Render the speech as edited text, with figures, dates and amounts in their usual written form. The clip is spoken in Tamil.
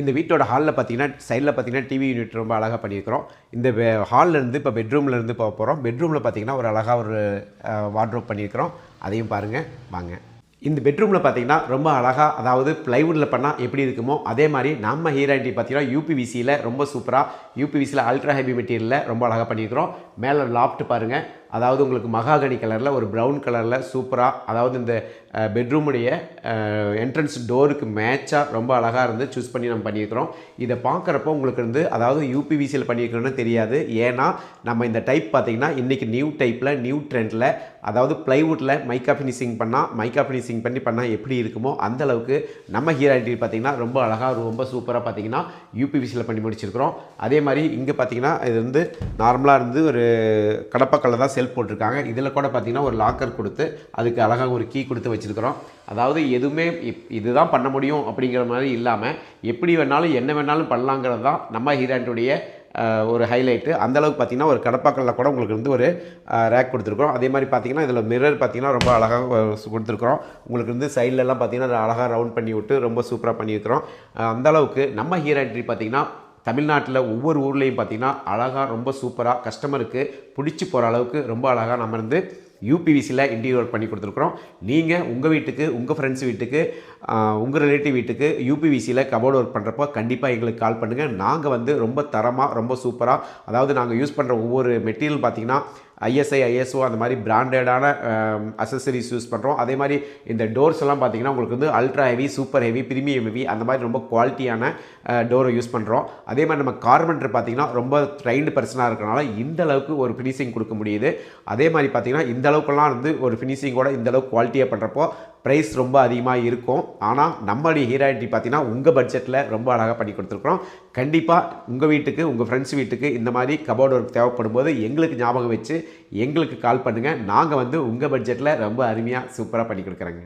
இந்த வீட்டோட ஹாலில் பார்த்தீங்கன்னா சைடில் பார்த்தீங்கன்னா டிவி யூனிட் ரொம்ப அழகாக பண்ணியிருக்கிறோம். இந்த ஹாலில் இருந்து இப்போ பெட்ரூம்லேருந்து போக போகிறோம். பெட்ரூமில் பார்த்தீங்கன்னா ஒரு அழகாக ஒரு வார்ட்ரோப் பண்ணியிருக்கிறோம். அதையும் பாருங்கள் வாங்க. இந்த பெட்ரூமில் பார்த்தீங்கன்னா ரொம்ப அழகாக, அதாவது ப்ளைவுட்டில் பண்ணால் எப்படி இருக்குமோ அதே மாதிரி நம்ம ஹீராண்டி பார்த்தீங்கன்னா யூபிவிசியில் ரொம்ப சூப்பராக, யூபிவிசியில் அல்ட்ரா ஹெவி மெட்டீரியலில் ரொம்ப அழகாக பண்ணியிருக்கிறோம். மேலே லாஃப்ட் பாருங்கள், அதாவது உங்களுக்கு மகாகனி கலரில் ஒரு ப்ரௌன் கலரில் சூப்பராக, அதாவது இந்த பெட்ரூமுடைய என்ட்ரன்ஸ் டோருக்கு மேட்சாக ரொம்ப அழகாக இருந்து சூஸ் பண்ணி நம்ம பண்ணியிருக்கிறோம். இதை பார்க்குறப்போ உங்களுக்கு இருந்து அதாவது யூபிவிசியில் பண்ணியிருக்கணும்னு தெரியாது. ஏன்னா நம்ம இந்த டைப் பார்த்திங்கன்னா இன்றைக்கி நியூ டைப்பில் நியூ ட்ரெண்டில், அதாவது ப்ளைவுட்டில் மைக்கா ஃபினிஷிங் பண்ணால் எப்படி இருக்குமோ அந்தளவுக்கு நம்ம ஹீராண்டி பார்த்திங்கன்னா ரொம்ப அழகாக ரொம்ப சூப்பராக பார்த்திங்கன்னா யூபிவிசியில் பண்ணி முடிச்சிருக்கிறோம். அதே மாதிரி இங்கே பார்த்திங்கன்னா இது வந்து நார்மலாக இருந்து ஒரு கடப்பக்கல்ல தான் செல்ஃப் போட்டிருக்காங்க. இதில் கூட பார்த்திங்கன்னா ஒரு லாக்கர் கொடுத்து அதுக்கு அழகாக ஒரு கீ கொடுத்து வச்சுருக்கிறோம். அதாவது எதுவுமே இதுதான் பண்ண முடியும் அப்படிங்கிற மாதிரி இல்லாமல் எப்படி வேணாலும் என்ன வேணாலும் பண்ணலாங்கிறது தான் நம்ம ஹீராண்டியுடைய ஒரு ஹைலைட்டு. அந்தளவுக்கு பார்த்திங்கன்னா ஒரு கடப்பாக்கல்ல கூட உங்களுக்கு வந்து ஒரு ரேக் கொடுத்துருக்குறோம். அதே மாதிரி பார்த்திங்கன்னா இதில் மிரர் பார்த்திங்கன்னா ரொம்ப அழகாக கொடுத்துருக்குறோம். உங்களுக்கு வந்து சைட்லலாம் பார்த்திங்கன்னா அழகாக ரவுண்ட் பண்ணி விட்டு ரொம்ப சூப்பராக பண்ணியிருக்கிறோம். அந்தளவுக்கு நம்ம ஹீராண்டி பார்த்திங்கன்னா தமிழ்நாட்டில் ஒவ்வொரு ஊர்லேயும் பார்த்திங்கன்னா அழகாக ரொம்ப சூப்பராக கஸ்டமருக்கு பிடிச்சி போகிற அளவுக்கு ரொம்ப அழகாக நம்ம இருந்து யூபிவிசியில் இன்டீரியர் பண்ணி கொடுத்துருக்குறோம். நீங்கள் உங்கள் வீட்டுக்கு, உங்கள் ஃப்ரெண்ட்ஸ் வீட்டுக்கு, உங்கள் ரிலேட்டிவ் வீட்டுக்கு யூபிவிசியில் கபோர்டு ஒர்க் பண்ணுறப்போ கண்டிப்பாக எங்களுக்கு கால் பண்ணுங்கள். நாங்கள் வந்து ரொம்ப தரமாக ரொம்ப சூப்பராக, அதாவது நாங்கள் யூஸ் பண்ணுற ஒவ்வொரு மெட்டீரியல் பார்த்திங்கன்னா ஐஎஸ்ஐ ஐஎஸ்ஓ அந்த மாதிரி பிராண்டடான அசசரிஸ் யூஸ் பண்ணுறோம். அதே மாதிரி இந்த டோர்ஸ் எல்லாம் பார்த்திங்கன்னா உங்களுக்கு வந்து ultra heavy, super heavy, premium heavy அந்த மாதிரி ரொம்ப குவாலிட்டியான டோரை யூஸ் பண்ணுறோம். அதே மாதிரி நம்ம கார்பெண்டர் பார்த்திங்கன்னா ரொம்ப ட்ரைன்டு பர்சனாக இருக்கிறனால இந்த அளவுக்கு ஒரு ஃபினிஷிங் கொடுக்க முடியுது. அதே மாதிரி பார்த்திங்கன்னா இந்த அளவுக்குலாம் வந்து ஒரு ஃபினிஷிங்கோட இந்த அளவுக்கு குவாலிட்டியாக பண்ணுறப்போ ப்ரைஸ் ரொம்ப அதிகமாக இருக்கும். ஆனால் நம்மளுடைய ஹீராண்டி பார்த்திங்கன்னா உங்கள் பட்ஜெட்டில் ரொம்ப அழகாக பண்ணி கொடுத்துருக்குறோம். கண்டிப்பாக உங்கள் வீட்டுக்கு, உங்கள் ஃப்ரெண்ட்ஸ் வீட்டுக்கு இந்த மாதிரி கபோர்டு ஒர்க் தேவைப்படும் போது எங்களுக்கு ஞாபகம் வச்சு எங்களுக்கு கால் பண்ணுங்கள். நாங்கள் வந்து உங்கள் பட்ஜெட்டில் ரொம்ப அருமையாக சூப்பராக பண்ணி கொடுக்குறேங்க.